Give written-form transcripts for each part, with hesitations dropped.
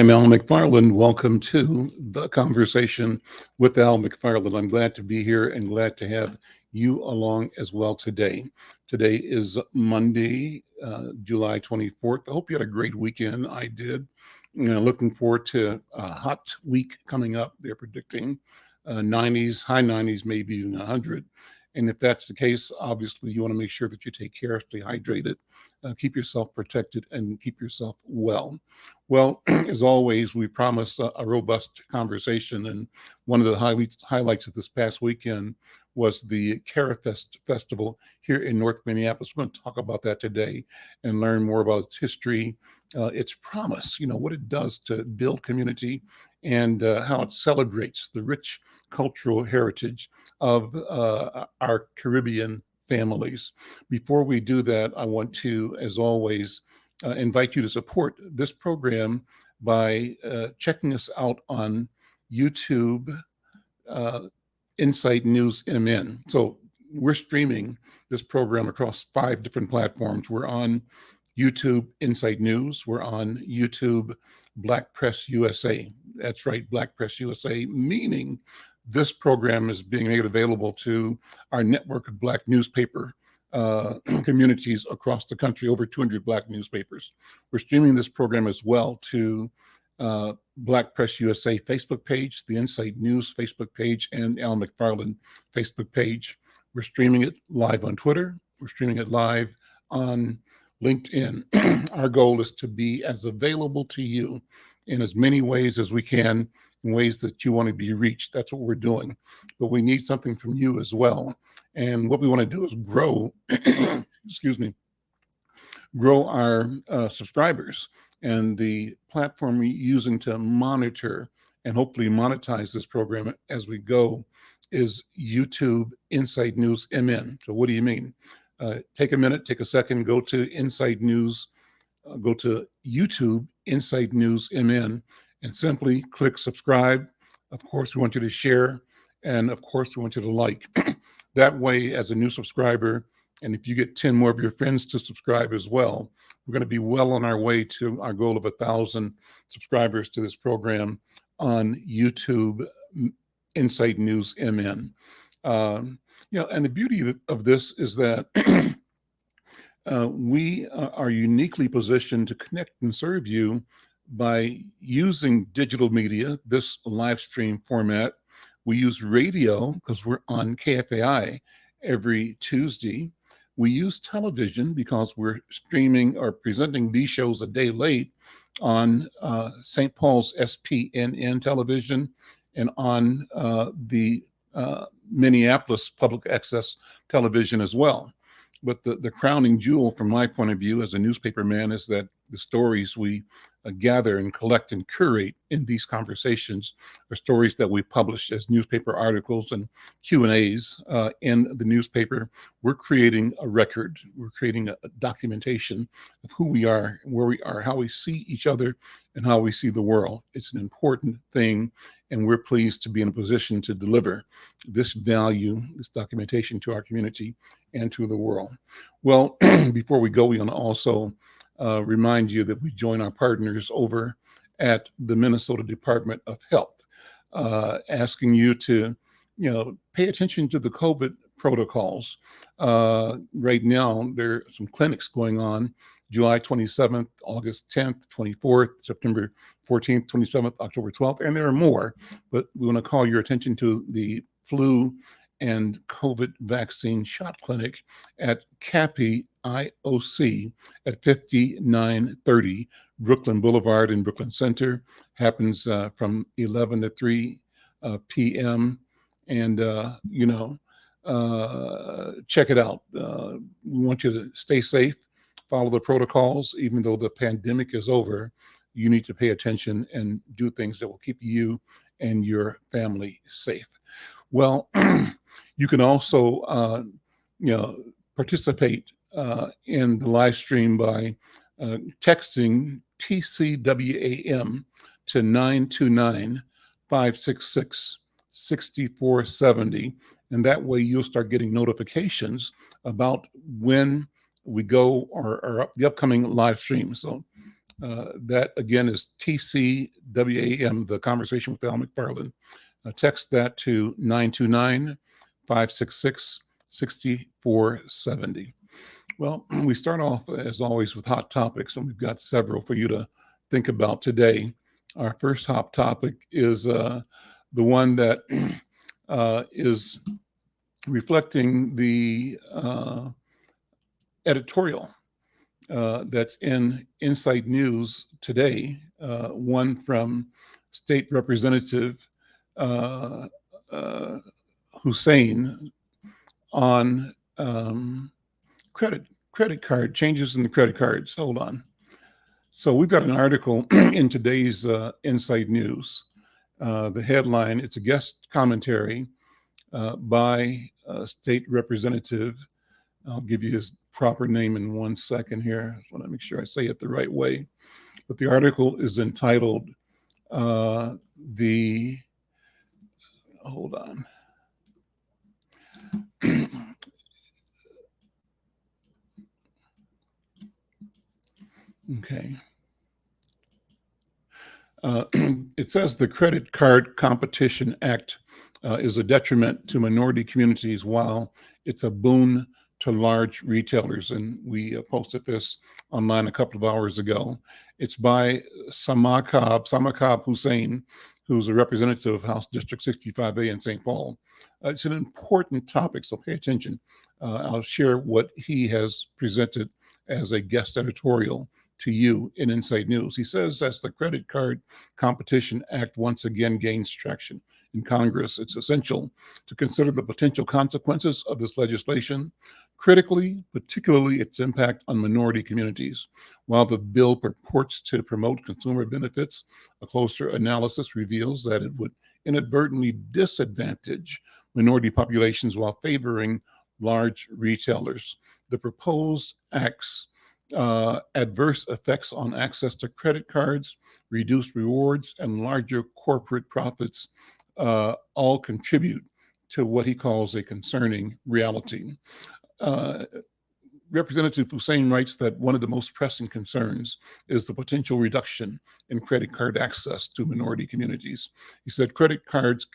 I'm Al McFarlane. Welcome to the conversation with Al McFarlane. I'm glad to be here and glad to have you along as well today. Today is Monday, July 24th. I hope you had a great weekend. I did. Looking forward to a hot week coming up. They're predicting 90s, high 90s, maybe even 100. And if that's the case, obviously you want to make sure that you take care, stay hydrated, keep yourself protected, and keep yourself well. Well, as always, we promise a robust conversation. And one of the highlights of this past weekend was the Carafest Festival here in North Minneapolis. We're going to talk about that today and learn more about its history, its promise, what it does to build community, and how it celebrates the rich cultural heritage of our Caribbean families. Before we do that, I want to, as always, invite you to support this program by checking us out on YouTube, Insight News MN. So we're streaming this program across 5 different platforms. We're on YouTube Insight News. We're on YouTube Black Press USA. That's right, Black Press USA, meaning this program is being made available to our network of Black newspaper communities across the country, over 200 Black newspapers. We're streaming this program as well to Black Press USA Facebook page, the Insight News Facebook page, and Al McFarlane Facebook page. We're streaming it live on Twitter. We're streaming it live on LinkedIn. Our goal is to be as available to you in as many ways as we can, in ways that you want to be reached. That's what we're doing. But we need something from you as well. And what we want to do is grow, grow our subscribers. And the platform we're using to monitor and hopefully monetize this program as we go is YouTube Insight News MN. So what do you mean? Take a minute, take a second, go to Insight News, go to YouTube Insight News MN, and simply click subscribe. Of course, we want you to share, and of course, we want you to like. That way, as a new subscriber, and if you get 10 more of your friends to subscribe as well, we're going to be well on our way to our goal of 1,000 subscribers to this program on YouTube Insight News MN. And the beauty of this is that we are uniquely positioned to connect and serve you by using digital media, this live stream format. We use radio because we're on KFAI every Tuesday. We use television because we're streaming or presenting these shows a day late on St. Paul's SPNN television and on the Minneapolis public access television as well. But the crowning jewel from my point of view as a newspaper man is that the stories we gather and collect and curate in these conversations are stories that we publish as newspaper articles and Q&As in the newspaper. We're creating a record. We're creating a documentation of who we are, where we are, how we see each other, and how we see the world. It's an important thing, and we're pleased to be in a position to deliver this value, this documentation to our community and to the world. Well, before we go, we want to also remind you that we join our partners over at the Minnesota Department of Health, asking you to, pay attention to the COVID protocols. Right now, there are some clinics going on, July 27th, August 10th, 24th, September 14th, 27th, October 12th, and there are more. But we want to call your attention to the flu and COVID vaccine shot clinic at CAPI IOC at 5930 Brooklyn Boulevard in Brooklyn Center. Happens from 11 to 3 p.m. And, check it out. We want you to stay safe, follow the protocols. Even though the pandemic is over, you need to pay attention and do things that will keep you and your family safe. Well, you can also, participate in the live stream by texting TCWAM to 929-566-6470. And that way you'll start getting notifications about when we go or the upcoming live stream. So That again is TCWAM, the Conversation with Al McFarlane. Text that to 929-566-6470. Well, we start off, as always, with hot topics, and we've got several for you to think about today. Our first hot topic is the one that is reflecting the editorial that's in Inside News today, one from State Representative Hussein on credit card changes in the credit cards. Hold on. So we've got an article in today's Inside News. The headline, it's a guest commentary by State Representative. I'll give you his proper name in 1 second here. I just want to make sure I say it the right way. But the article is entitled hold on. Okay. It says the Credit Card Competition Act is a detriment to minority communities while it's a boon to large retailers. And we posted this online a couple of hours ago. It's by Samakab Hussein, who's a representative of House District 65A in St. Paul. It's an important topic, so pay attention. I'll share what he has presented as a guest editorial to you in Inside News. He says, as the Credit Card Competition Act once again gains traction in Congress, it's essential to consider the potential consequences of this legislation, critically, particularly its impact on minority communities. While the bill purports to promote consumer benefits, a closer analysis reveals that it would inadvertently disadvantage minority populations while favoring large retailers. The proposed act's adverse effects on access to credit cards, reduced rewards, and larger corporate profits all contribute to what he calls a concerning reality. Representative Hussein writes that one of the most pressing concerns is the potential reduction in credit card access to minority communities. He said credit cards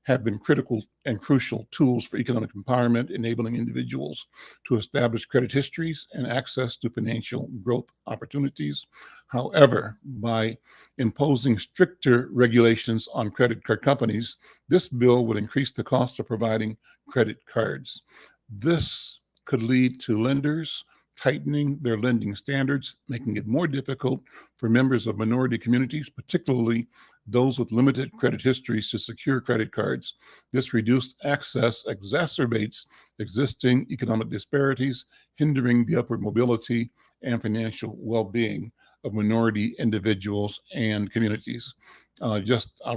have been critical and crucial tools for economic empowerment, enabling individuals to establish credit histories and access to financial growth opportunities. However, by imposing stricter regulations on credit card companies, this bill would increase the cost of providing credit cards. This could lead to lenders tightening their lending standards, making it more difficult for members of minority communities, particularly those with limited credit histories, to secure credit cards. This reduced access exacerbates existing economic disparities, hindering the upward mobility and financial well-being of minority individuals and communities. I'll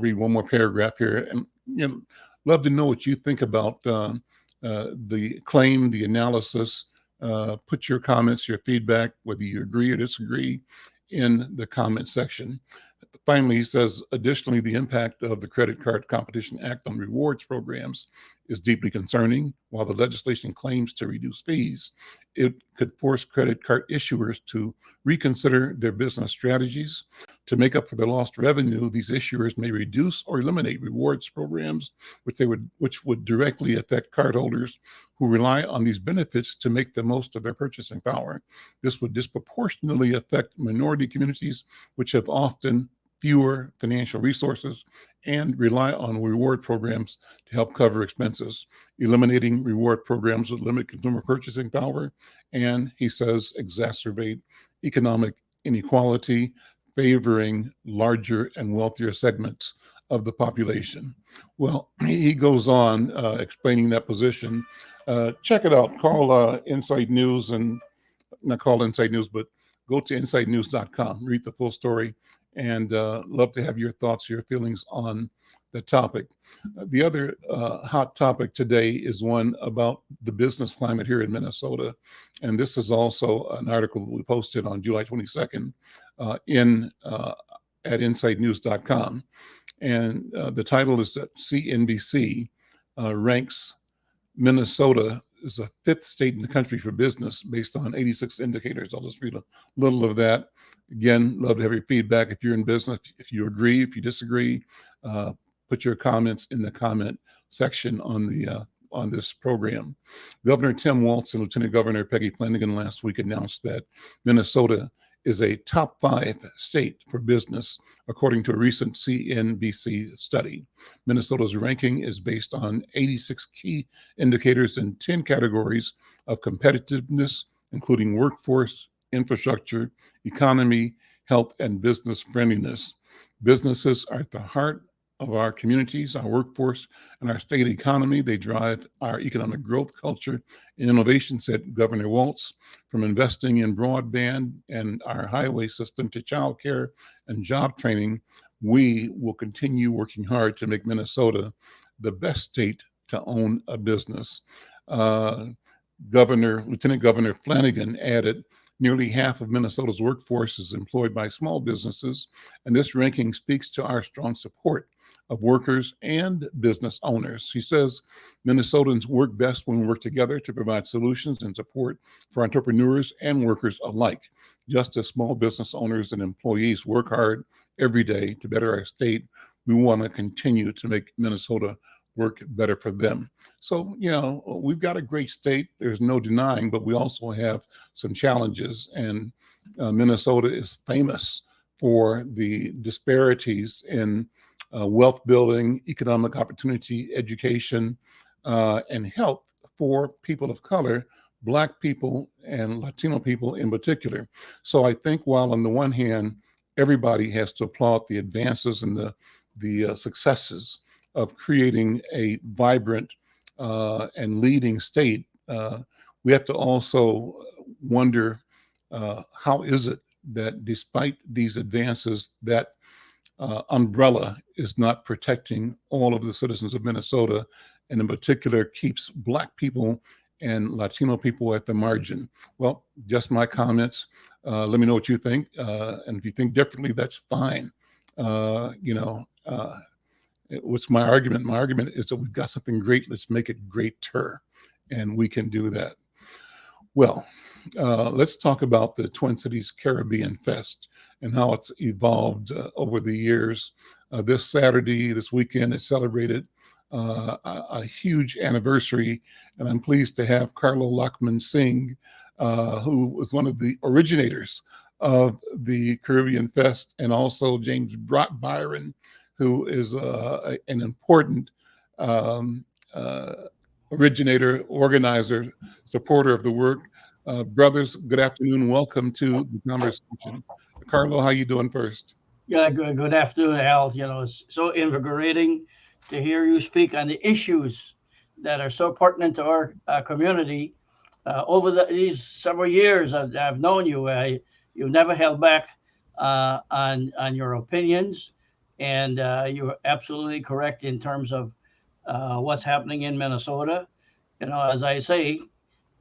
read one more paragraph here, and love to know what you think about the claim, the analysis. Put your comments, your feedback, whether you agree or disagree, in the comment section. Finally, he says, additionally, the impact of the Credit Card Competition Act on rewards programs is deeply concerning. While the legislation claims to reduce fees, it could force credit card issuers to reconsider their business strategies. To make up for the lost revenue, these issuers may reduce or eliminate rewards programs, which would directly affect cardholders who rely on these benefits to make the most of their purchasing power. This would disproportionately affect minority communities, which have often fewer financial resources and rely on reward programs to help cover expenses. Eliminating reward programs would limit consumer purchasing power and, he says, exacerbate economic inequality, favoring larger and wealthier segments of the population. Well, he goes on explaining that position. Check it out. Call Inside News, and not call Inside News, but go to insidenews.com, read the full story, and love to have your thoughts, your feelings on the topic. The other hot topic today is one about the business climate here in Minnesota. And this is also an article that we posted on July 22nd at insidenews.com. And the title is that CNBC ranks Minnesota is the fifth state in the country for business based on 86 indicators. I'll just read a little of that. Again, love to have your feedback if you're in business, if you agree, if you disagree. Put your comments in the comment section on this program. Governor Tim Walz and Lieutenant Governor Peggy Flanagan last week announced that Minnesota is a top 5 state for business, according to a recent CNBC study. Minnesota's ranking is based on 86 key indicators in 10 categories of competitiveness, including workforce, infrastructure, economy, health, and business friendliness. Businesses are at the heart of our communities, our workforce, and our state economy. They drive our economic growth, culture, and innovation, said Governor Walz. From investing in broadband and our highway system to childcare and job training, we will continue working hard to make Minnesota the best state to own a business. Lieutenant Governor Flanagan added, nearly half of Minnesota's workforce is employed by small businesses, and this ranking speaks to our strong support of workers and business owners. She says Minnesotans work best when we work together to provide solutions and support for entrepreneurs and workers alike. Just as small business owners and employees work hard every day to better our state, we want to continue to make Minnesota work better for them. So, we've got a great state, there's no denying, but we also have some challenges. And Minnesota is famous for the disparities in wealth building, economic opportunity, education, and health for people of color, Black people and Latino people in particular. So I think while on the one hand, everybody has to applaud the advances and the successes of creating a vibrant and leading state, we have to also wonder how is it that despite these advances, that umbrella is not protecting all of the citizens of Minnesota, and in particular keeps Black people and Latino people at the margin. Well, just my comments. Let me know what you think. And if you think differently, that's fine. What's my argument? My argument is that we've got something great. Let's make it greater. And we can do that. Well, let's talk about the Twin Cities Caribbean Fest and how it's evolved over the years. This Saturday, this weekend, it celebrated a huge anniversary, and I'm pleased to have Carlo Lachmansingh, who was one of the originators of the Caribbean Fest, and also James Byron, who is an important originator, organizer, supporter of the work. Brothers, good afternoon. Welcome to the conversation. Carlo, how you doing first? Yeah, good afternoon, Al. It's so invigorating to hear you speak on the issues that are so pertinent to our community. Over these several years I've known you, you never held back on your opinions, and you're absolutely correct in terms of what's happening in Minnesota. As I say,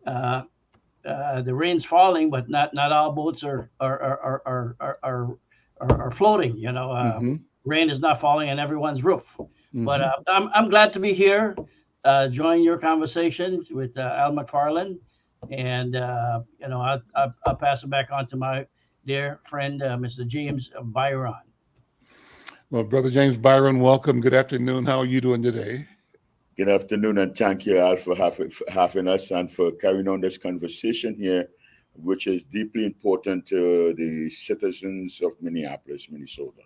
the rain's falling, but not all boats are floating. Rain is not falling on everyone's roof. Mm-hmm. But I'm glad to be here, join your conversation with Al McFarlane, and I'll pass it back on to my dear friend, Mr. James Byron. Well, Brother James Byron, welcome. Good afternoon. How are you doing today? Good afternoon, and thank you, Al, for having us and for carrying on this conversation here, which is deeply important to the citizens of Minneapolis, Minnesota.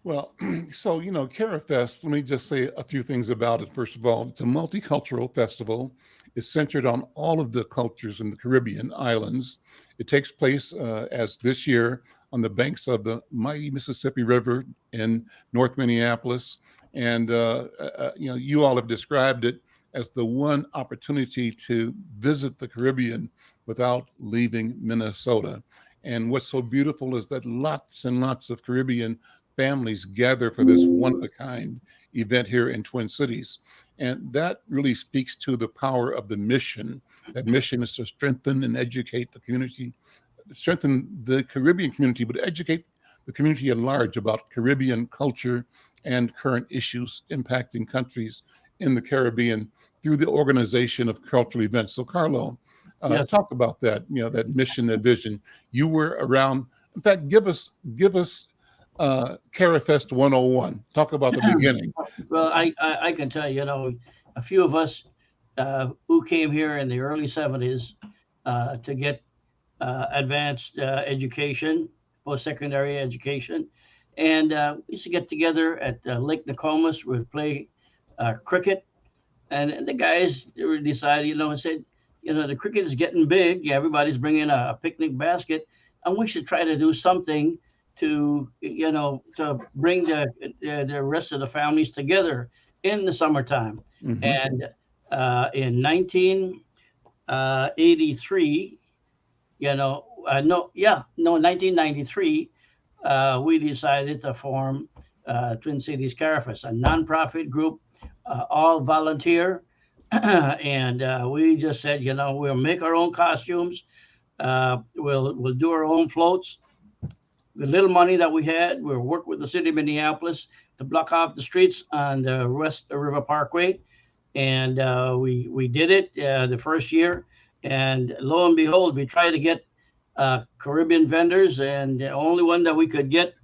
Well, so, CARIFest, let me just say a few things about it. First of all, it's a multicultural festival. It's centered on all of the cultures in the Caribbean islands. It takes place as this year on the banks of the mighty Mississippi River in North Minneapolis. And, you all have described it as the one opportunity to visit the Caribbean without leaving Minnesota. And what's so beautiful is that lots and lots of Caribbean families gather for this one-of-a-kind event here in Twin Cities. And that really speaks to the power of the mission. That mission is to strengthen and educate the community, strengthen the Caribbean community, but educate the community at large about Caribbean culture and current issues impacting countries in the Caribbean through the organization of cultural events. So, Carlo, Yes. talk about that. That mission, that vision. You were around. In fact, give us Carifest 101. Talk about the beginning. Well, I can tell you, a few of us who came here in the early 70s to get advanced education, post-secondary education. And we used to get together at Lake Nokomis. We'd play cricket. And the guys decided, said, the cricket is getting big. Everybody's bringing a picnic basket. And we should try to do something to, to bring the rest of the families together in the summertime. Mhm. And in 1983, 1993, we decided to form Twin Cities Carifest, a nonprofit group, all volunteer. And we just said, we'll make our own costumes. We'll do our own floats. The little money that we had, we'll work with the city of Minneapolis to block off the streets on the West River Parkway. And we did it the first year. And lo and behold, we tried to get Caribbean vendors, and the only one that we could get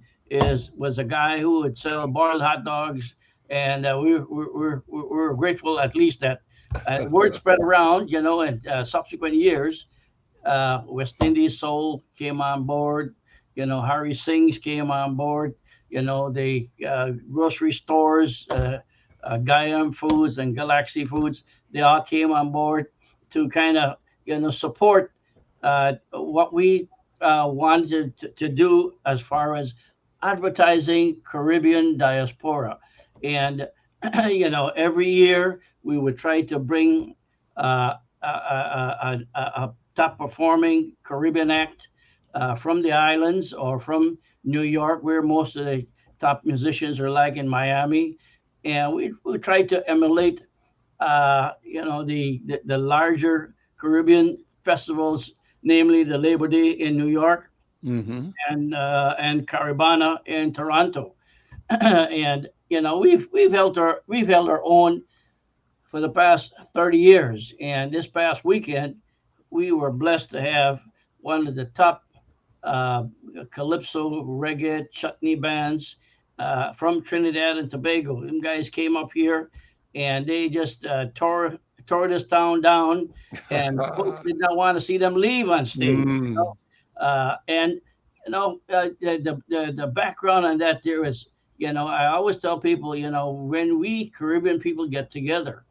was a guy who would sell boiled hot dogs. And we're grateful at least that word spread around, in subsequent years. West Indies Soul came on board, Harry Singh's came on board, the grocery stores, Guyam Foods and Galaxy Foods, they all came on board to kind of, support what we wanted to do as far as advertising Caribbean diaspora. And, every year we would try to bring a top performing Caribbean act from the islands or from New York, where most of the top musicians are, like in Miami. And we tried to emulate, the larger Caribbean festivals, namely the Labor Day in New York, Mm-hmm. and Caribana in Toronto. And we've held our own for the past 30 years. And this past weekend, we were blessed to have one of the top calypso reggae chutney bands from Trinidad and Tobago. Them guys came up here and they just tore this town down, and folks did not want to see them leave on stage. Mm. And the background on that there is, I always tell people, when we Caribbean people get together,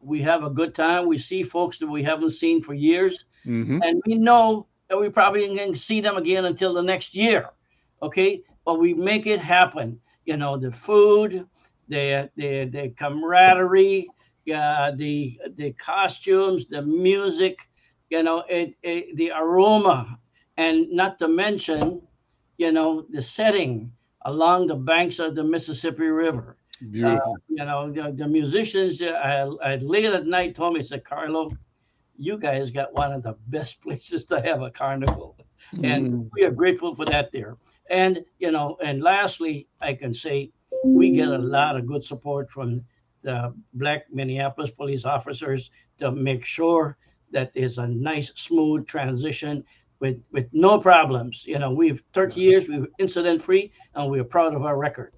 we have a good time. We see folks that we haven't seen for years, Mm-hmm. and we know that we probably ain't going to see them again until the next year. Okay, but we make it happen. The food, the camaraderie, the costumes, the music, the aroma, and not to mention, the setting along the banks of the Mississippi River. Beautiful. The musicians late at night told me, said, Carlo, you guys got one of the best places to have a carnival. And Mm. we are grateful for that there. And, and lastly, I can say we get a lot of good support from the Black Minneapolis police officers to make sure that there's a nice, smooth transition with no problems. We've 30 years, we've incident free, and we're proud of our record.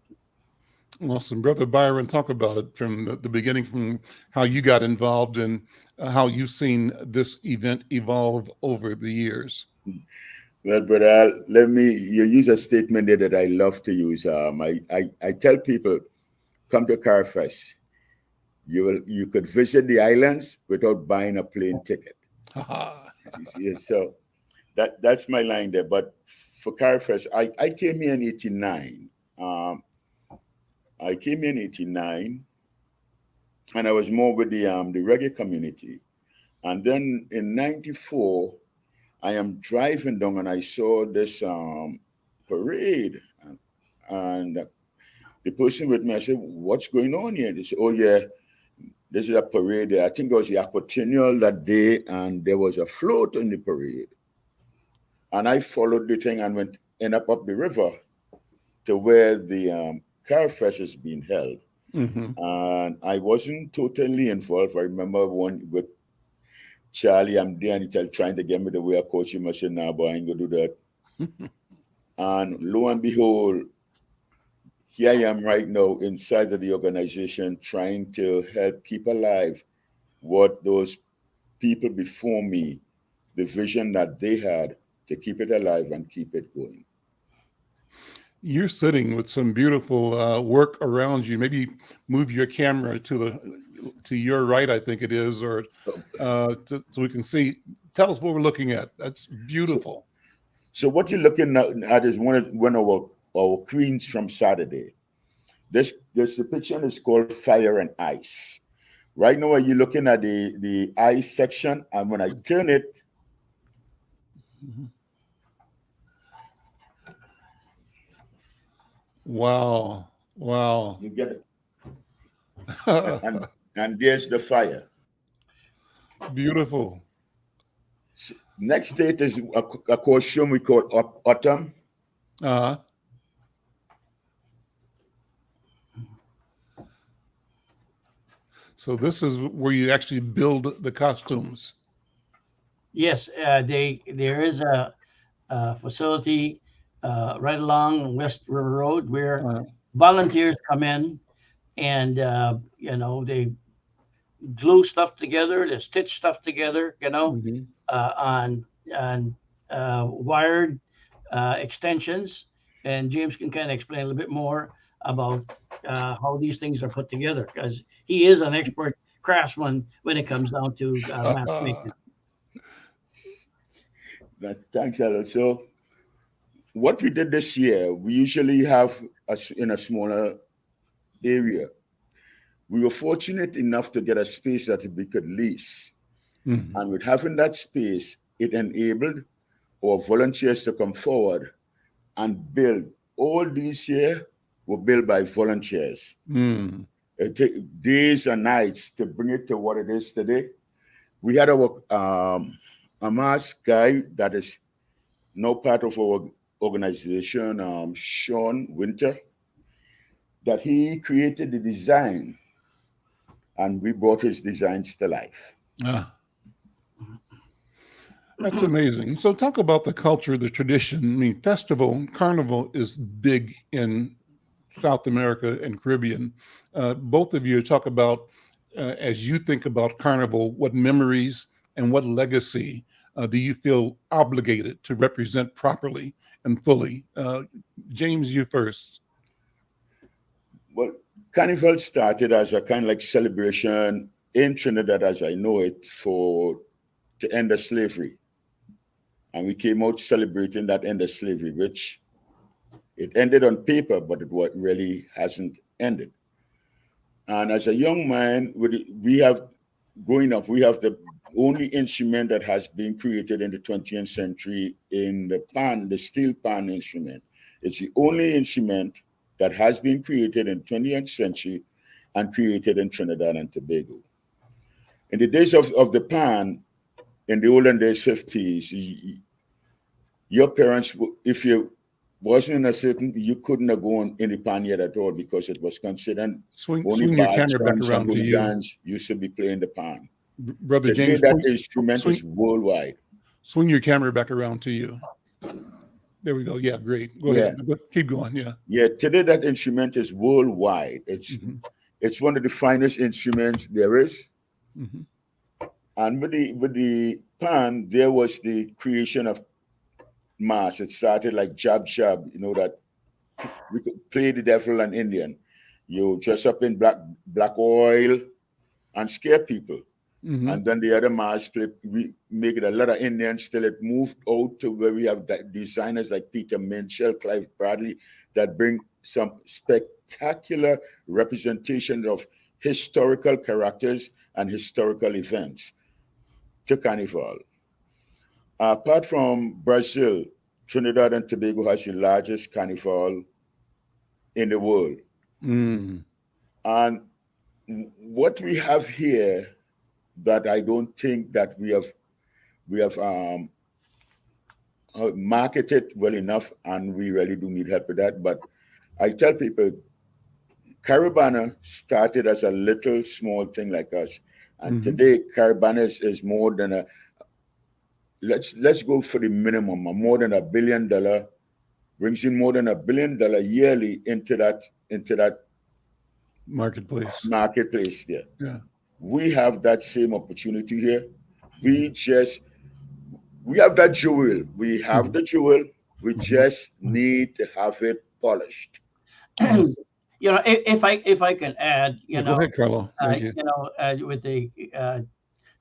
Awesome. Brother Byron, talk about it from the beginning, from how you got involved and how you've seen this event evolve over the years. Well, brother, you use a statement there that I love to use. I tell people, come to Carifest. You could visit the islands without buying a plane ticket. So that's my line there. But for Carifest, I came here in 89. I came in 89, and I was more with the reggae community. And then in 94, I am driving down and I saw this parade. And the person with me, I said, what's going on here? They said, oh yeah, this is a parade. I think it was the Aquatennial that day, and there was a float in the parade. And I followed the thing and went up the river to where the Carifest is being held. Mm-hmm. And I wasn't totally involved. I remember one with Charlie, I'm there and he's trying to get me the way I coach him. I said, nah, boy, I ain't gonna do that. And lo and behold, here I am right now inside of the organization trying to help keep alive what those people before me, the vision that they had to keep it alive and keep it going. You're sitting with some beautiful work around you. Maybe move your camera to your right, I think it is, or so we can see. Tell us what we're looking at. That's beautiful. So what you're looking at is one of our queens from Saturday. This depiction is called Fire and Ice. Right now, you're looking at the ice section, and when I turn it, Wow. Wow. you get it. And there's the fire. Beautiful. Next state is a costume we call autumn. Uh-huh. So this is where you actually build the costumes. Yes, there is a facility right along West River Road where volunteers come in and they glue stuff together, they stitch stuff together, Mm-hmm. on wired extensions. And James can kind of explain a little bit more about how these things are put together because he is an expert craftsman when it comes down to matchmaking. Thanks, Alan. So what we did this year, we usually have in a smaller area. We were fortunate enough to get a space that we could lease. Mm-hmm. And with having that space, it enabled our volunteers to come forward and build. All these here were built by volunteers. Mm. It took days and nights to bring it to what it is today. We had our a mask guy that is now part of our organization, Sean Winter, that he created the design and we brought his designs to life. Ah. That's amazing. So talk about the culture, the tradition. I mean, carnival is big in South America and Caribbean. Both of you talk about, as you think about carnival, what memories and what legacy do you feel obligated to represent properly and fully? James, you first. Well, Carnival started as a kind of like celebration in Trinidad, as I know it, to end the slavery. And we came out celebrating that end of slavery, which it ended on paper, but it really hasn't ended. And as a young man, we have the only instrument that has been created in the 20th century in the steel pan instrument. It's the only instrument that has been created in the 20th century and created in Trinidad and Tobago. In the days of the pan, in the olden days, 50s, your parents, if you wasn't in a certain, you couldn't have gone in the pan yet at all because it was considered Swing only your bad camera back sons around and to you. hooligans used to be playing the pan. Brother Today, James, that instrument is swing, worldwide. swing your camera back around to you. There we go. Yeah, great. Go ahead. Keep going. Yeah. Yeah, today that instrument is worldwide. It's one of the finest instruments there is. Mm-hmm. And with the pan, there was the creation of mass. It started like jab, that we could play the devil and Indian. You dress up in black oil and scare people. Mm-hmm. And then the other mass play, we make it a lot of Indians till it moved out to where we have designers like Peter Minshall, Clive Bradley, that bring some spectacular representation of historical characters and historical events to Carnival. Apart from Brazil, Trinidad and Tobago has the largest carnival in the world. Mm. And what we have here that I don't think that we have marketed well enough, and we really do need help with that. But I tell people, Caribana started as a little small thing like us, and today Caribana is more than a. Let's go for the minimum, more than $1 billion, brings in more than $1 billion yearly into that marketplace there. Yeah. We have that same opportunity here. We have that jewel. We have the jewel. We just need to have it polished. You know, if I can add, Go ahead, Carlo. Thank you. You know, with the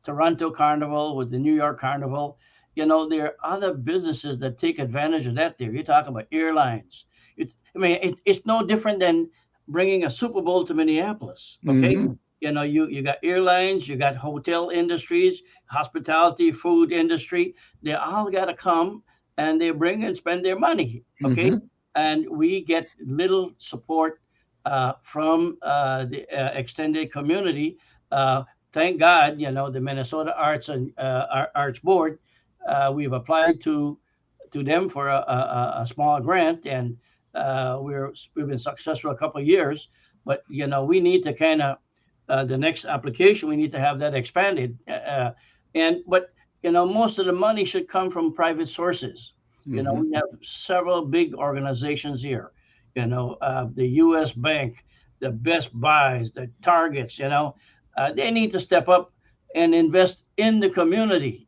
Toronto Carnival, with the New York Carnival, you know, there are other businesses that take advantage of that. There, you talk about airlines. It's no different than bringing a Super Bowl to Minneapolis. Okay, you know, you got airlines, you got hotel industries, hospitality, food industry. They all got to come and they bring and spend their money. Okay, and we get little support from the extended community. Thank God, you know, the Minnesota Arts and Arts Board. We've applied to them for a small grant, and we've been successful a couple of years. But you know, we need to kind of the next application. We need to have that expanded. But you know, most of the money should come from private sources. You know, we have several big organizations here. You know, the U.S. Bank, the Best Buys, the Targets. You know, they need to step up and invest in the community.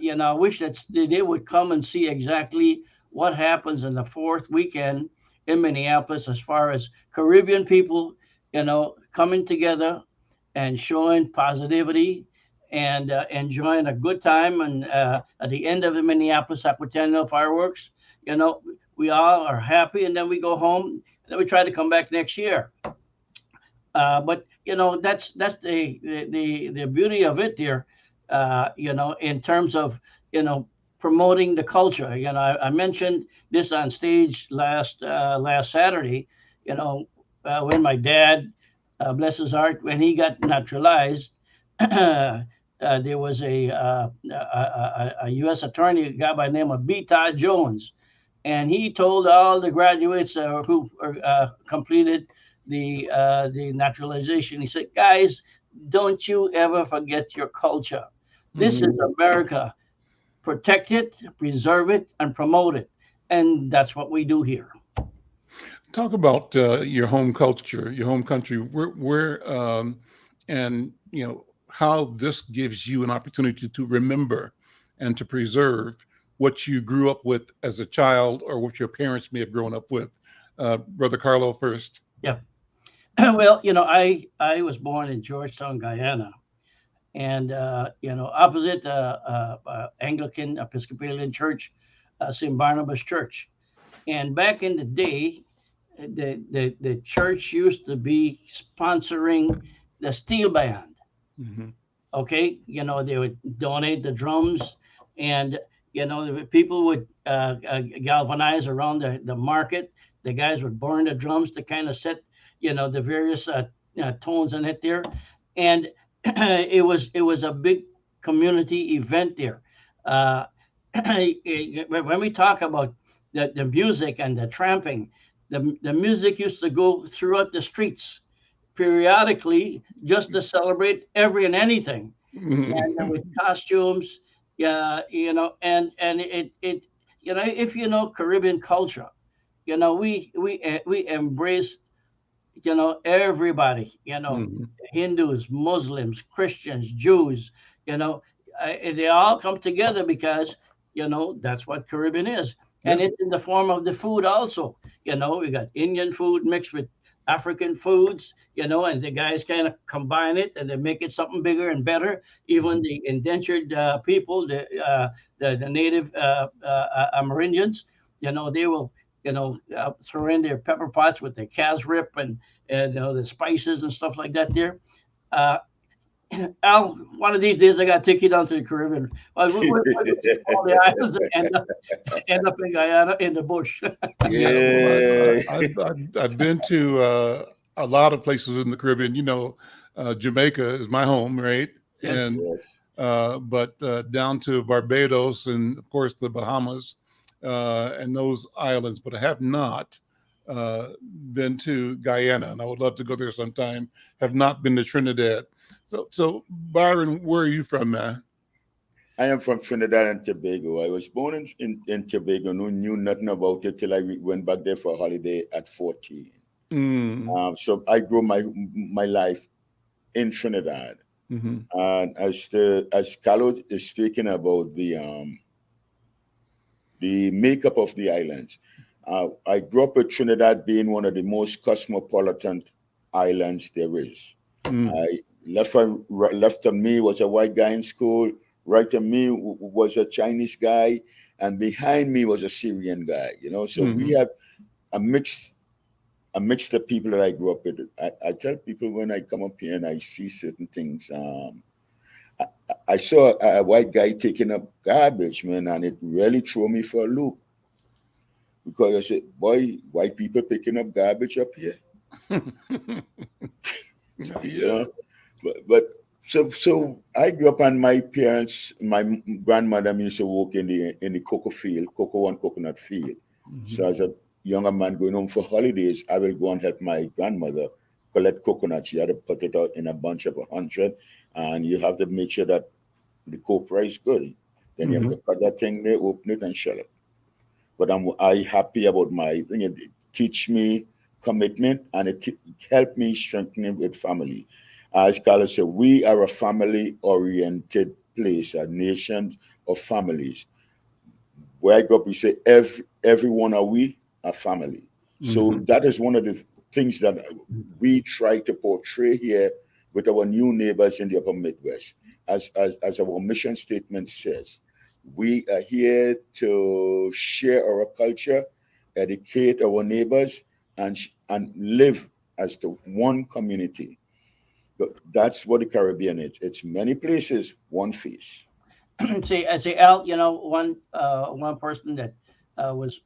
You know, I wish that they would come and see exactly what happens in the fourth weekend in Minneapolis as far as Caribbean people, you know, coming together and showing positivity and enjoying a good time. And at the end of the Minneapolis Aquatennial fireworks, you know, we all are happy, and then we go home, and then we try to come back next year. But you know, that's the beauty of it there. You know, in terms of, you know, promoting the culture. You know, I mentioned this on stage last Saturday. You know, when my dad, bless his heart, when he got naturalized, there was a U.S. attorney, a guy by the name of B. Todd Jones, and he told all the graduates who completed the naturalization. He said, "Guys, don't you ever forget your culture. This is America. Protect it, preserve it, and promote it." And that's what we do here. Talk about your home culture, your home country, where and you know how this gives you an opportunity to remember and to preserve what you grew up with as a child, or what your parents may have grown up with. Brother Carlo first. Yeah. Well, you know, I was born in Georgetown, Guyana, and you know, opposite Anglican Episcopalian Church, St. Barnabas Church. And back in the day, the church used to be sponsoring the steel band. Okay, you know, they would donate the drums, and you know, the people would galvanize around the market. The guys would burn the drums to kind of set, you know, the various tones in it there, and it was a big community event there. When we talk about the music and the tramping, the music used to go throughout the streets periodically just to celebrate every and anything, and with costumes, yeah, you know, and it you know, if you know Caribbean culture, you know, we embrace, you know, everybody, you know, Hindus, Muslims, Christians, Jews, you know, they all come together because, you know, that's what Caribbean is. And it's in the form of the food also. You know, we got Indian food mixed with African foods, you know, and the guys kind of combine it and they make it something bigger and better. Even the indentured people, the native Amerindians, you know, they will, you know, throw in their pepper pots with the calves rip and you know, the spices and stuff like that there. Al, one of these days I got to take you down to the Caribbean. Well, we're all the islands and end up in Guyana in the bush. Yeah. I've been to a lot of places in the Caribbean. You know, Jamaica is my home, right? Yes. And but down to Barbados and of course the Bahamas and those islands, but I have not been to Guyana, and I would love to go there sometime. Have not been to Trinidad. So Byron, where are you from, man? I am from Trinidad and Tobago. I was born in Tobago. No, knew nothing about it till I went back there for a holiday at 14. So I grew my life in Trinidad. Mm-hmm. And as Carlo is speaking about the makeup of the islands, I grew up with Trinidad being one of the most cosmopolitan islands there is. Left of me was a white guy in school. Right of me was a Chinese guy, and behind me was a Syrian guy. So we have a mixed of people that I grew up with. I tell people when I come up here and I see certain things. I saw a white guy taking up garbage, man, and it really threw me for a loop. Because I said, boy, white people picking up garbage up here. Yeah. But so I grew up, and my parents, my grandmother used to work in the cocoa and coconut field. Mm-hmm. So as a younger man going home for holidays, I will go and help my grandmother collect coconuts. You had to put it out in a bunch of 100, and you have to make sure that the copra is good. Then you have to cut that thing there, open it, and shell it. But I happy about my thing. It teach me commitment, and it helped me strengthen with family. As Carlos said, we are a family-oriented place, a nation of families. Where I grew up, we say every one of we are family. So that is one of the things that we try to portray here with our new neighbors in the Upper Midwest. As our mission statement says, we are here to share our culture, educate our neighbors, and live as the one community. But that's what the Caribbean is. It's many places, one face. See, Al, one person that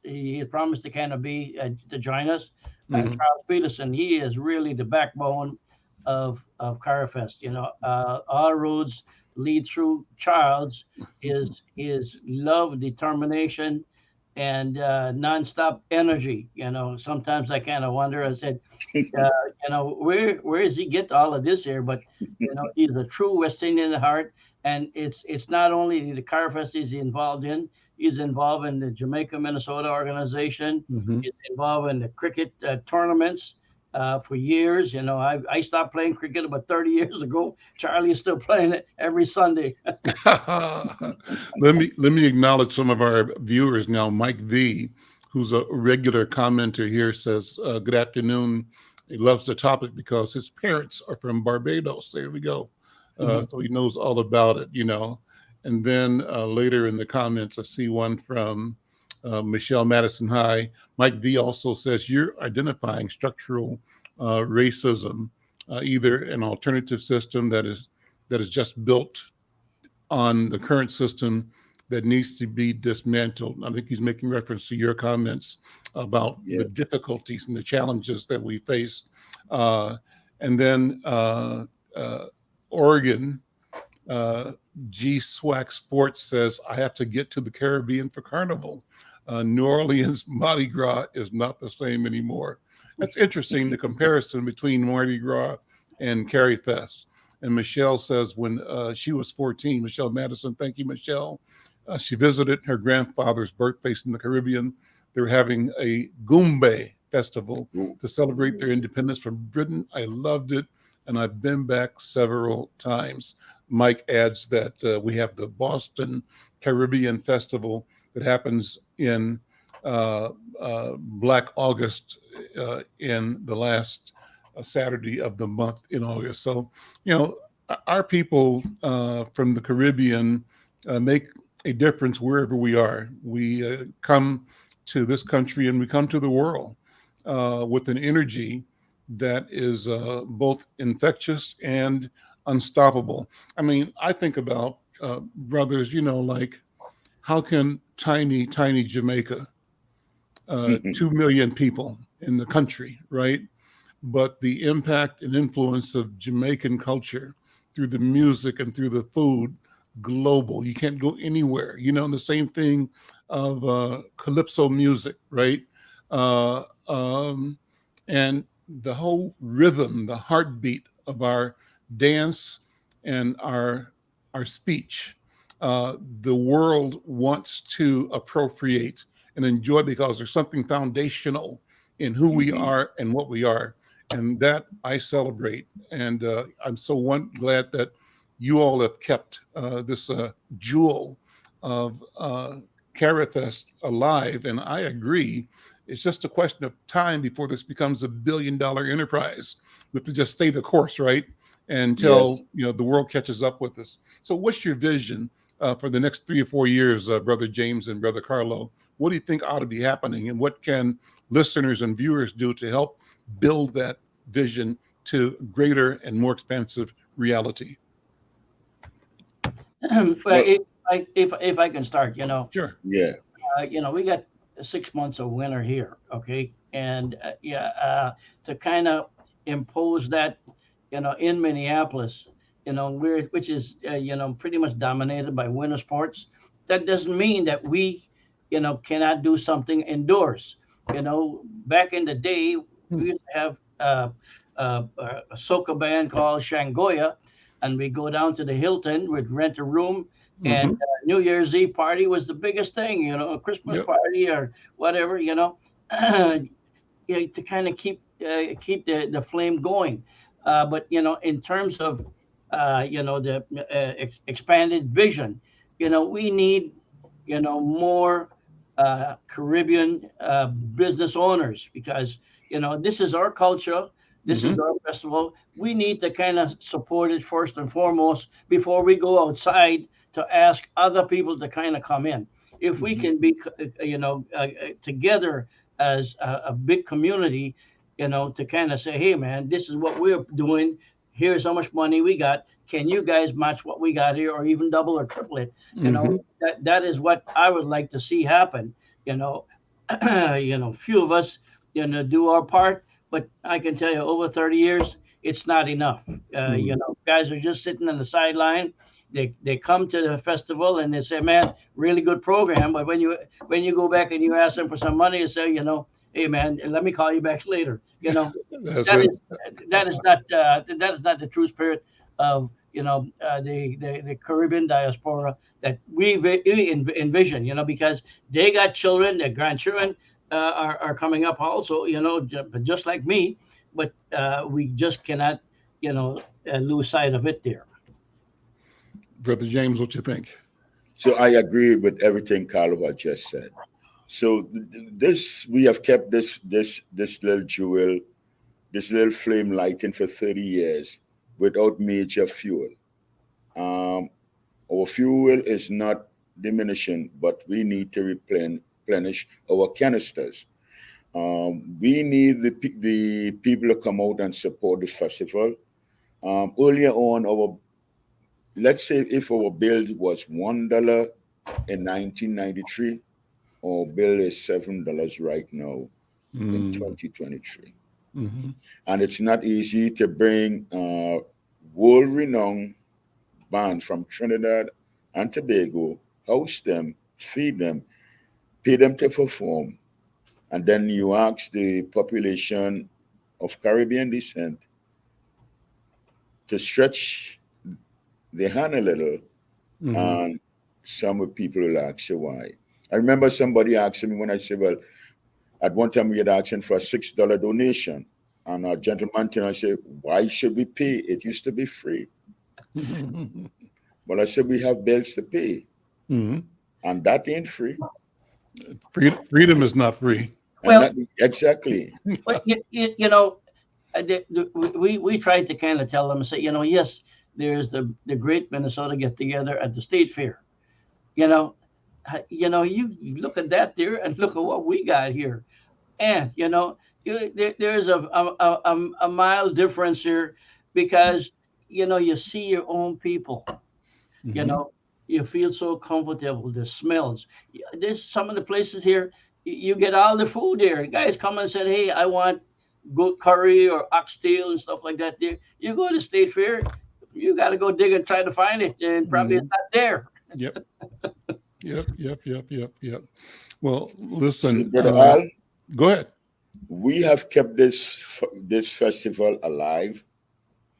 he had promised to kind of be to join us, Charles Peterson. He is really the backbone of CarFest. Our roads lead through Charles. His love, determination, and nonstop energy. Sometimes I kind of wonder. I said, where does he get all of this here? But he's a true West Indian at heart, and it's not only the CarFest he's involved in. He's involved in the Jamaica Minnesota organization. He's involved in the cricket tournaments for years. I stopped playing cricket about 30 years ago. Charlie is still playing it every Sunday. Let me acknowledge some of our viewers now. Mike V, who's a regular commenter here, says, good afternoon. He loves the topic because his parents are from Barbados. There we go. So he knows all about it, And then later in the comments, I see one from Michelle Madison. Hi. Mike V also says, you're identifying structural racism, either an alternative system that is just built on the current system that needs to be dismantled. I think he's making reference to your comments about the difficulties and the challenges that we face. And then Oregon, G Swag Sports says, I have to get to the Caribbean for Carnival. New Orleans Mardi Gras is not the same anymore. That's interesting, the comparison between Mardi Gras and Cari Fest. And Michelle says when she was 14, Michelle Madison, thank you, Michelle. She visited her grandfather's birthplace in the Caribbean. They're having a Goombay festival to celebrate their independence from Britain. I loved it, and I've been back several times. Mike adds that we have the Boston Caribbean Festival that happens in Black August in the last Saturday of the month in August. So, our people from the Caribbean make a difference wherever we are. We come to this country and we come to the world with an energy that is both infectious and unstoppable. I mean, I think about brothers, like how can tiny Jamaica, 2 million people in the country, right? But the impact and influence of Jamaican culture through the music and through the food, global. You can't go anywhere. And the same thing of calypso music, right? and the whole rhythm, the heartbeat of our dance and our speech. The world wants to appropriate and enjoy because there's something foundational in who we are and what we are. And that I celebrate. And I'm so glad that you all have kept this jewel of Carifest alive. And I agree. It's just a question of time before this becomes a billion-dollar enterprise. We have to just stay the course, right? Until the world catches up with us. So what's your vision for the next 3 or 4 years, Brother James and Brother Carlo? What do you think ought to be happening? And what can listeners and viewers do to help build that vision to greater and more expansive reality? If I can start, Sure. Yeah. We got 6 months of winter here, okay, and to kind of impose that, in Minneapolis, which is pretty much dominated by winter sports. That doesn't mean that we, cannot do something indoors. Back in the day, we used to have a soca band called Shangoya, and we go down to the Hilton, we'd rent a room, and New Year's Eve party was the biggest thing, a Christmas party or whatever, to kind of keep the flame going. But in terms of the expanded vision, we need more Caribbean business owners, because this is our culture. This is our festival. We need to kind of support it first and foremost before we go outside to ask other people to kind of come in. If we can be, together as a big community, to kind of say, hey, man, this is what we're doing. Here's how much money we got. Can you guys match what we got here, or even double or triple it? That is what I would like to see happen. Few of us, do our part, but I can tell you, over 30 years, it's not enough. Guys are just sitting on the sideline. They come to the festival and they say, man, really good program. But when you go back and you ask them for some money, you say, hey, man, let me call you back later. That is not the true spirit of the Caribbean diaspora that we envision. Because they got children, their grandchildren are coming up also. Just like me, but we just cannot lose sight of it there. Brother James, what you think? So I agree with everything Carlo had just said. So we have kept this little jewel, this little flame lighting for 30 years without major fuel. Our fuel is not diminishing, but we need to replenish our canisters. We need the people to come out and support the festival. Earlier on, let's say if our bill was $1 in 1993, our bill is $7 right now in 2023. And it's not easy to bring world-renowned band from Trinidad and Tobago, host them, feed them, pay them to perform. And then you ask the population of Caribbean descent to stretch the hand a little, and some people will ask you why. I remember somebody asking me when I said, well, at one time we had asking for a $6 donation. And a gentleman I said, why should we pay? It used to be free. But I said, we have bills to pay. And that ain't free. Freedom is not free. Well, exactly. But, we tried to kind of tell them and say, yes, there's the great Minnesota get together at the State Fair. You look at that there and look at what we got here. And, there's a mild difference here because, you see your own people, you feel so comfortable, the smells. There's some of the places here, you get all the food there. Guys come and say, hey, I want goat curry or oxtail and stuff like that there. You go to the State Fair, you got to go dig and try to find it, and probably it's not there. Yep. Well, listen, Brother Al, go ahead. we have kept this festival alive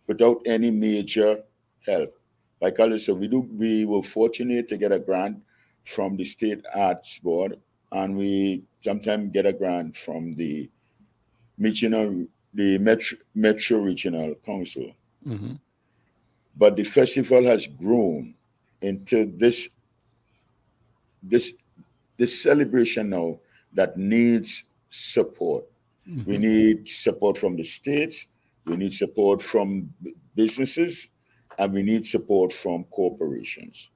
without any major help. Like I said, we were fortunate to get a grant from the State Arts Board, and we sometimes get a grant from the Metro Regional Council. Mm-hmm. But the festival has grown into this this celebration now that needs support. Mm-hmm. We need support from the states, we need support from businesses, and we need support from corporations.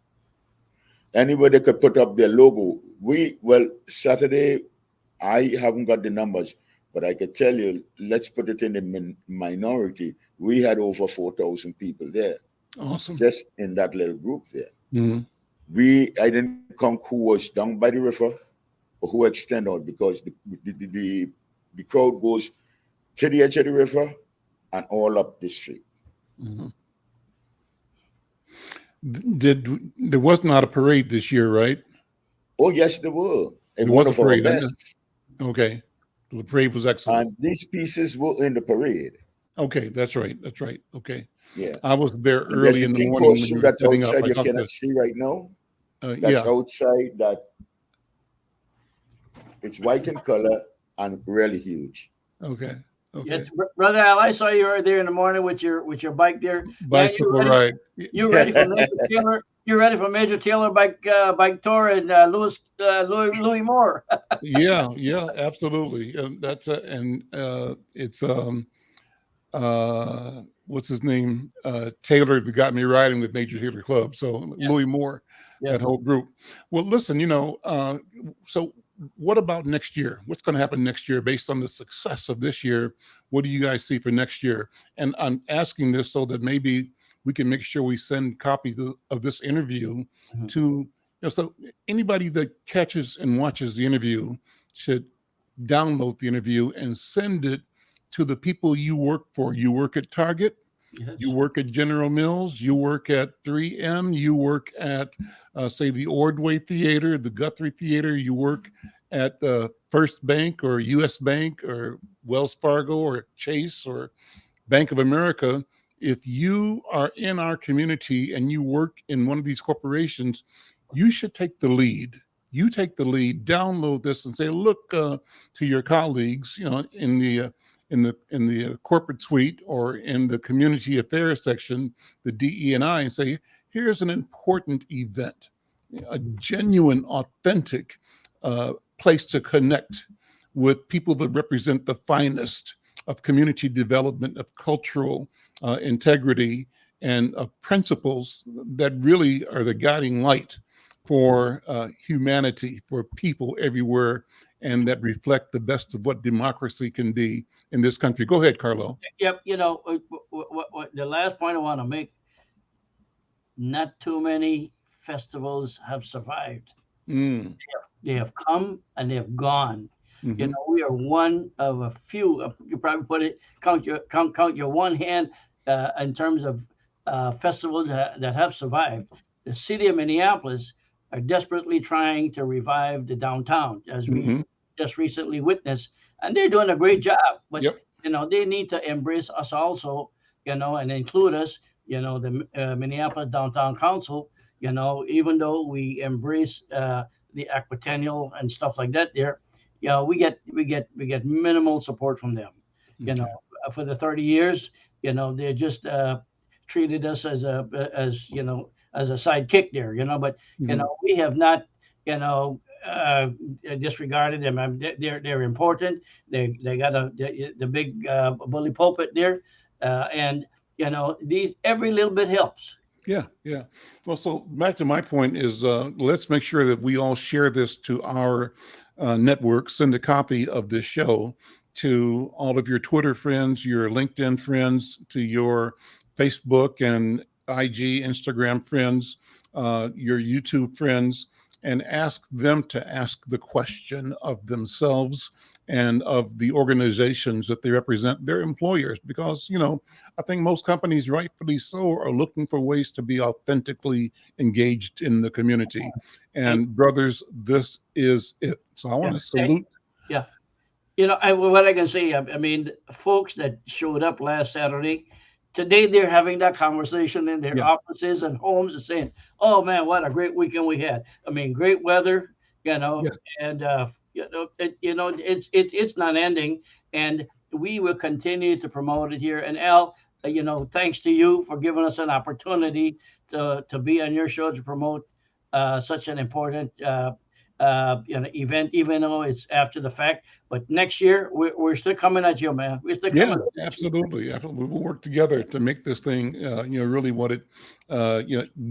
Anybody could put up their logo. Saturday, I haven't got the numbers, but I could tell you, let's put it in the minority. We had over 4,000 people there, Awesome. just in that little group there. Mm-hmm. I didn't count who was down by the river or who extended out, because the crowd goes to the edge of the river and all up the street. Mm-hmm. There was not a parade this year, right? Oh yes, there were. There One was of a our parade. best. Okay. The parade was excellent. And these pieces were in the parade. Okay, that's right. That's right. Okay. Yeah. I was there And there's early a in the pink morning when costume you were that's setting up. outside I you got cannot see right now. That's yeah. outside. That it's white in color and really huge. Okay. Okay. Yes, Brother Al, I saw you were there in the morning with your bike there. Bicycle ride. You ready for Major Taylor? You ready for Major Taylor bike tour and Louis Moore? Yeah, absolutely. It's what's his name? Taylor that got me riding with Major Taylor Club. So yeah. Louis Moore, yeah. That whole group. Well, listen, so what about next year? What's going to happen next year based on the success of this year? What do you guys see for next year? And I'm asking this so that maybe we can make sure we send copies of this interview to, so anybody that catches and watches the interview should download the interview and send it to the people you work for. You work at Target, yes. You work at General Mills, you work at 3M, you work at, say, the Ordway Theater, the Guthrie Theater, you work at First Bank or U.S. Bank or Wells Fargo or Chase or Bank of America. If you are in our community and you work in one of these corporations, you should take the lead. You take the lead, download this and say, look to your colleagues, in the corporate suite or in the community affairs section, the DE&I, and say, here's an important event, a genuine, authentic place to connect with people that represent the finest of community development, of cultural integrity, and of principles that really are the guiding light for humanity, for people everywhere, and that reflect the best of what democracy can be in this country. Go ahead, Carlo. Yep. What the last point I want to make, not too many festivals have survived. Mm. They have come and they have gone. Mm-hmm. We are one of a few. You probably count your one hand in terms of festivals that have survived. The city of Minneapolis are desperately trying to revive the downtown, as we just recently witnessed, and they're doing a great job. But they need to embrace us also, and include us. The Minneapolis Downtown Council. Even though we embrace the Aquatennial and stuff like that, there, we get minimal support from them. Okay. For the 30 years, they just treated us as a sidekick there, but we have not disregarded them. They're important. They got the big bully pulpit there, and these every little bit helps. Yeah. Well, so back to my point is let's make sure that we all share this to our network. Send a copy of this show to all of your Twitter friends, your LinkedIn friends, to your Facebook and IG, Instagram friends, your YouTube friends, and ask them to ask the question of themselves and of the organizations that they represent, their employers, because, I think most companies, rightfully so, are looking for ways to be authentically engaged in the community. And brothers, this is it. So I want to salute. What I can say, I mean, folks that showed up last Saturday, today they're having that conversation in their Yeah, offices and homes and saying, "Oh man, what a great weekend we had! I mean, great weather, you know, yeah. and it's not ending, and we will continue to promote it here. And Al, thanks to you for giving us an opportunity to be on your show to promote such an important event, even though it's after the fact. But next year, we're still coming at you, man. We're still Yeah, coming at you. absolutely. Absolutely. We'll work together to make this thing, really what it,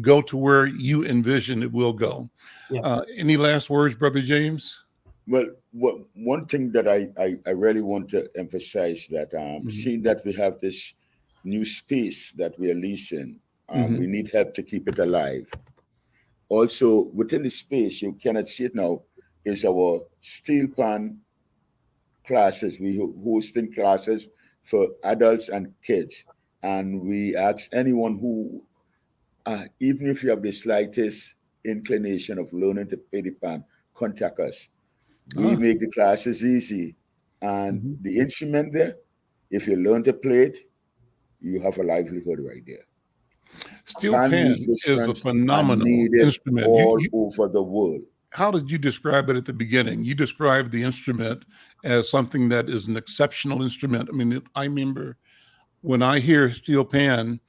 go to where you envision it will go. Yeah. Any last words, Brother James? Well, one thing that I really want to emphasize that Mhm. seeing that we have this new space that we are leasing, we Mhm. need help to keep it alive. Also, within the space, you cannot see it now, is our steel pan classes. We hosting classes for adults and kids. And we ask anyone who, even if you have the slightest inclination of learning to play the pan, contact us. We Ah, make the classes easy. And mhm. the instrument there, if you learn to play it, you have a livelihood right there. Steel Pan pan is a musicians are phenomenal needed instrument. all over the world. How did you describe it at the beginning? You described the instrument as something that is an exceptional instrument. I mean, I remember when I hear steel pan,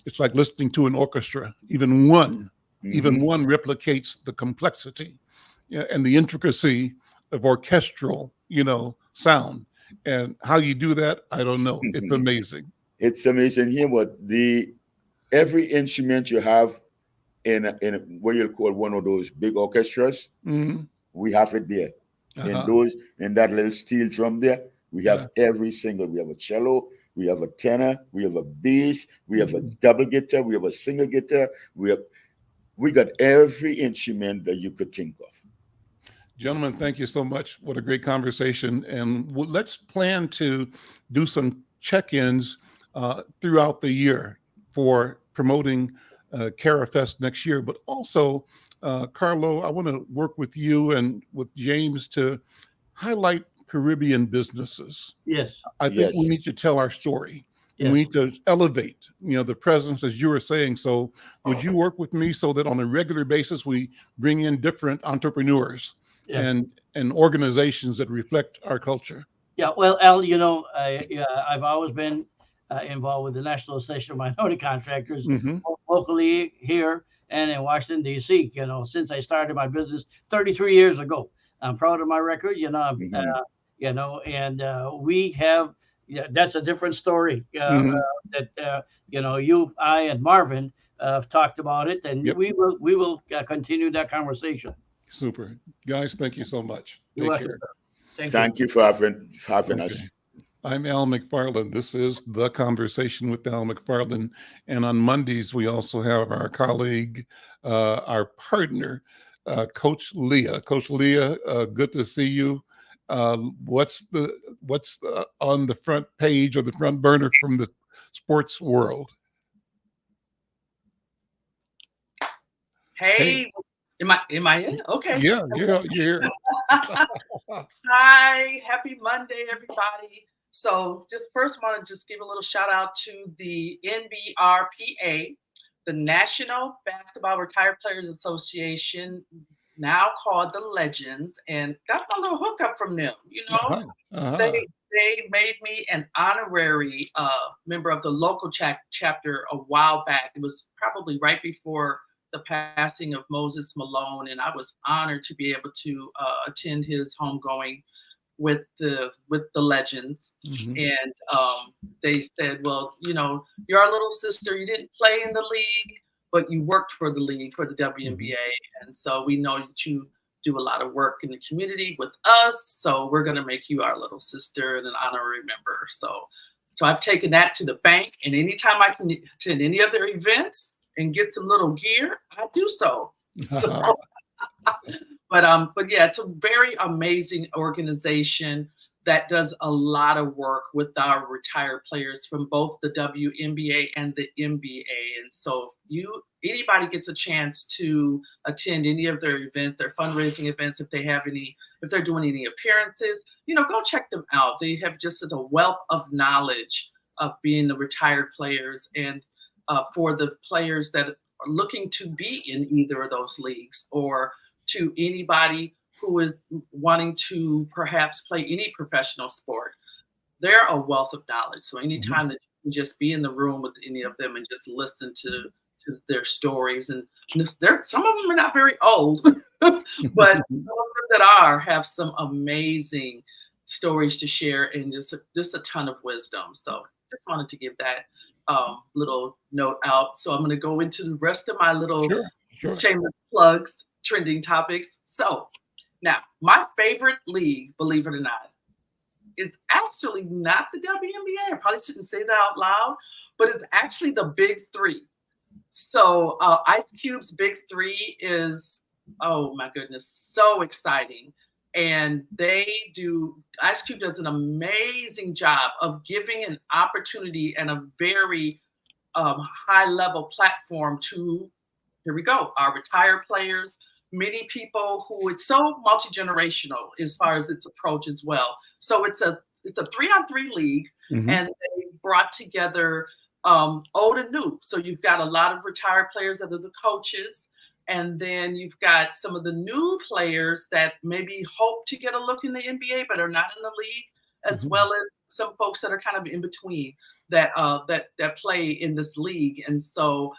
it's like listening to an orchestra. Even Hmm. one replicates the complexity, yeah, and the intricacy of orchestral, sound. And how you do that, I don't know. It's amazing. It's amazing here what the every instrument you have in what you'll call one of those big orchestras, Hmm. we have it there. Uh-huh. In that little steel drum there, we have Yeah. every single. We have a cello, we have a tenor, we have a bass, we have a Mhm. double guitar, we have a single guitar. We got every instrument that you could think of. Gentlemen, thank you so much. What a great conversation. And let's plan to do some check ins throughout the year for promoting CaraFest next year. But also, Carlo, I want to work with you and with James to highlight Caribbean businesses. Yes, I think we Yes. need to tell our story. And we yes, need to elevate, the presence, as you were saying. So, would you work with me so that on a regular basis we bring in different entrepreneurs yeah. and organizations that reflect our culture? Yeah, well, Al, I've always been involved with the National Association of Minority Contractors, Hmm. both locally here and in Washington D.C. Since I started my business 33 years ago. I'm proud of my record. Hmm. And we have. Yeah, that's a different story. Hmm. That you, I, and Marvin have talked about it, and Yep. we will continue that conversation. Super. Guys, thank you so much. You're Take welcome. care. Thank you. Thank you for having Okay. us. I'm Al McFarlane. This is The Conversation with Al McFarlane. And on Mondays, we also have our colleague, our partner, Coach Leah. Coach Leah, good to see you. What's on the front page or the front burner from the sports world? Hey, Hey, am I in? Okay. yeah, you're here. Hi, happy Monday, everybody. So just first want to just give a little shout out to the NBRPA, the National Basketball Retired Players Association, now called the Legends, and got a little hookup from them. Uh-huh, uh-huh. They made me an honorary member of the local chapter a while back. It was probably right before the passing of Moses Malone, and I was honored to be able to attend his homegoing with the Legends. Mhm. And they said, well, you're our little sister. You didn't play in the league, but you worked for the league, for the WNBA, and so we know that you do a lot of work in the community with us. So we're going to make you our little sister and an honorary member. So I've taken that to the bank, and anytime I can attend any other events and get some little gear, I do so. So, but yeah, it's a very amazing organization. that does a lot of work with our retired players from both the WNBA and the NBA. And so anybody gets a chance to attend any of their events, their fundraising events, if they're doing any appearances, go check them out. They have just a wealth of knowledge of being the retired players, and for the players that are looking to be in either of those leagues, or to anybody who is wanting to perhaps play any professional sport. They're a wealth of knowledge. So anytime that you can just be in the room with any of them and just listen to their stories, and some of them are not very old, but some of them that have some amazing stories to share, and just a ton of wisdom. So just wanted to give that little note out. So I'm going to go into the rest of my little shameless plugs, trending topics. So now, my favorite league, believe it or not, is actually not the WNBA. I probably shouldn't say that out loud, but it's actually the Big Three. So Ice Cube's Big Three is, oh my goodness, so exciting. And Ice Cube does an amazing job of giving an opportunity and a very high-level platform to, here we go, our retired players, many people who, it's so multi-generational as far as its approach as well. So it's a 3-on-3 league, and they brought together old and new. So you've got a lot of retired players that are the coaches, and then you've got some of the new players that maybe hope to get a look in the NBA but are not in the league, as well as some folks that are kind of in between that play in this league. And so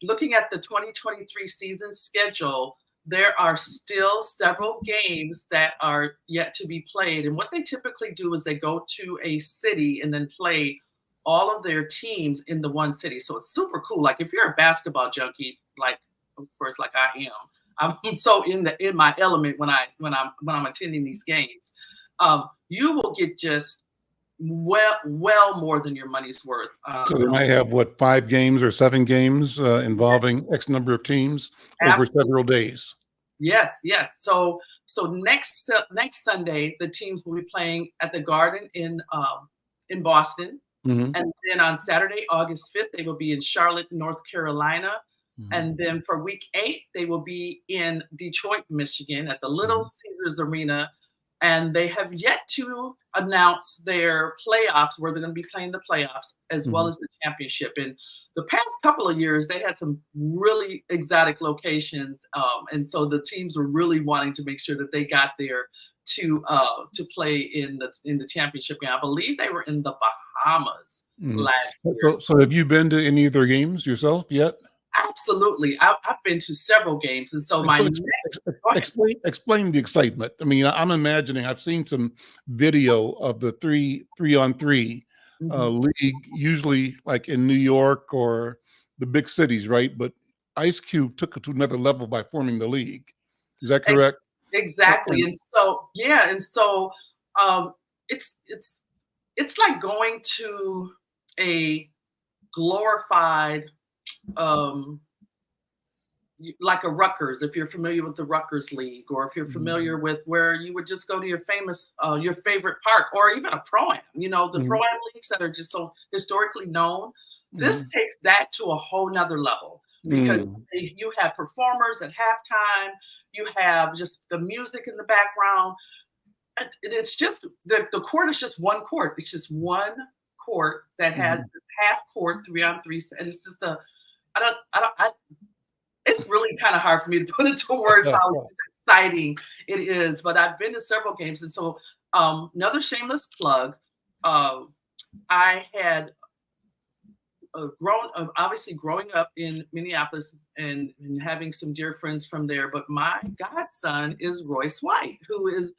looking at the 2023 season schedule, there are still several games that are yet to be played. And what they typically do is they go to a city and then play all of their teams in the one city. So it's super cool. Like if you're a basketball junkie, like of course, like I am, I'm so in my element when I'm attending these games. You will get just well more than your money's worth. So they might have 5 games or 7 games involving X number of teams over several days. Yes. So next Sunday, the teams will be playing at the Garden in Boston, and then on Saturday, August 5th, they will be in Charlotte, North Carolina, and then for week 8, they will be in Detroit, Michigan, at the Little Caesars Arena. And they have yet to announce their playoffs, where they're going to be playing the playoffs, as well as the championship. And the past couple of years, they had some really exotic locations. And so the teams were really wanting to make sure that they got there to play in the championship game. I believe they were in the Bahamas last year. So have you been to any of their games yourself yet? Absolutely. I've been to several games. And so explain the excitement. I mean, I'm imagining, I've seen some video of the 3-on-3 league, usually like in New York or the big cities, right? But Ice Cube took it to another level by forming the league. Is that correct? Exactly. And so, it's like going to a glorified, like a Rutgers, if you're familiar with the Rutgers League, or if you're familiar with where you would just go to your favorite park, or even a pro-am, the pro-am leagues that are just so historically known. This takes that to a whole nother level, because you have performers at halftime, you have just the music in the background. And it's just the court is just one court. It's just one court that has this half court 3-on-3, and it's just it's really kind of hard for me to put into words how exciting it is. But I've been to several games, and so another shameless plug. I had growing up in Minneapolis and having some dear friends from there. But my godson is Royce White, who was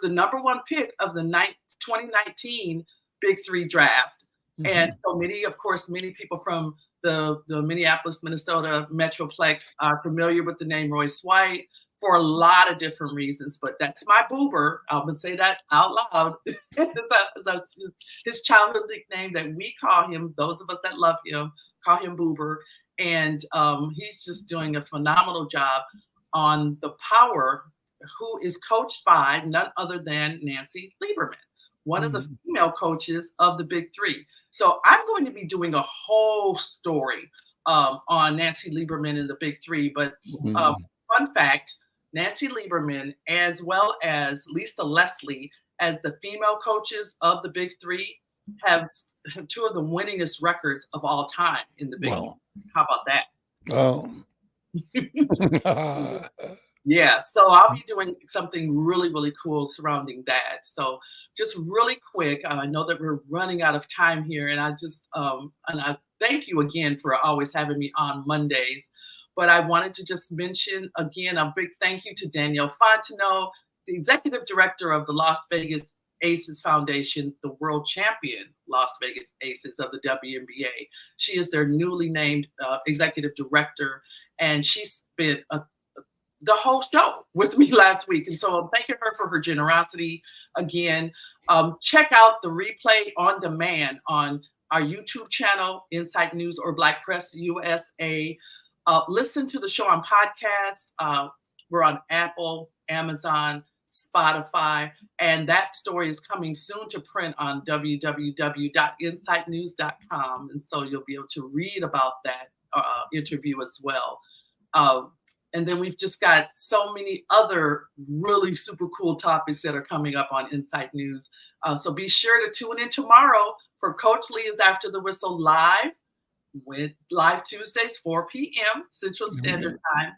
the #1 pick of the 2019 Big Three draft. And so many people from the Minneapolis, Minnesota Metroplex are familiar with the name Royce White for a lot of different reasons, but that's my boober. I'm gonna say that out loud. It's his childhood nickname that we call him. Those of us that love him call him Boober, and he's just doing a phenomenal job on the power who is coached by none other than Nancy Lieberman, one of the female coaches of the Big Three. So I'm going to be doing a whole story on Nancy Lieberman and the Big Three. But fun fact, Nancy Lieberman, as well as Lisa Leslie, as the female coaches of the Big Three, have two of the winningest records of all time in the Big Three. How about that? Oh. Yeah, so I'll be doing something really, really cool surrounding that. So just really quick, I know that we're running out of time here, and I just and I thank you again for always having me on Mondays. But I wanted to just mention again a big thank you to Danielle Fontenot, the executive director of the Las Vegas Aces Foundation, the world champion Las Vegas Aces of the WNBA. She is their newly named executive director, and she spent the whole show with me last week. And so I'm thanking her for her generosity. Again, check out the replay on demand on our YouTube channel, Insight News or Black Press USA. Listen to the show on podcasts. We're on Apple, Amazon, Spotify, and that story is coming soon to print on www.insightnews.com. And so you'll be able to read about that interview as well. And then we've just got so many other really super cool topics that are coming up on Insight News. So be sure to tune in tomorrow for Coach Leah's After the Whistle live Tuesdays, 4 p.m. Central Standard Time.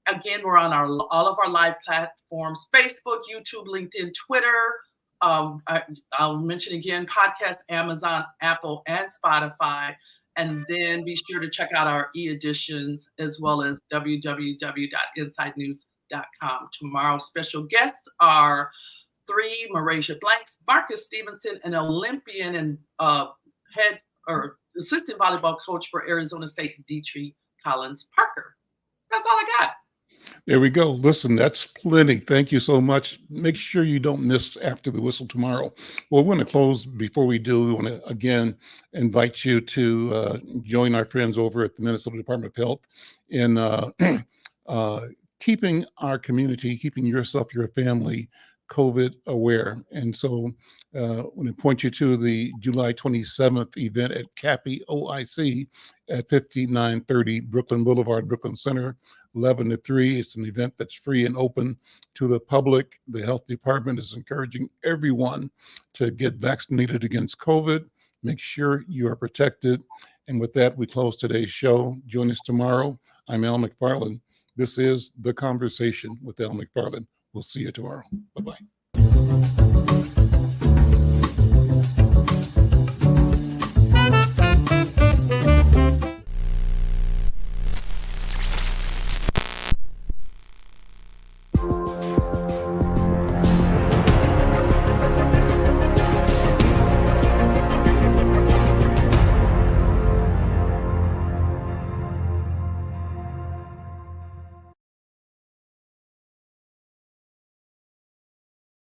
Again, we're on all of our live platforms: Facebook, YouTube, LinkedIn, Twitter. I'll mention again, podcast, Amazon, Apple, and Spotify. And then be sure to check out our e-editions as well as www.insightnews.com. Tomorrow's special guests are 3 Marasia Blanks, Marcus Stevenson, an Olympian and head or assistant volleyball coach for Arizona State, Dietrich Collins Parker. That's all I got. There we go. Listen, that's plenty. Thank you so much. Make sure you don't miss After the Whistle tomorrow. Well, we're going to close. Before we do, we want to again invite you to join our friends over at the Minnesota Department of Health in keeping our community, keeping yourself, your family COVID aware. And so I want to point you to the July 27th event at CAPI OIC at 5930 Brooklyn Boulevard, Brooklyn Center, 11 to 3. It's an event that's free and open to the public. The health department is encouraging everyone to get vaccinated against COVID. Make sure you are protected. And with that, we close today's show. Join us tomorrow. I'm Al McFarlane. This is The Conversation with Al McFarlane. We'll see you tomorrow. Bye-bye.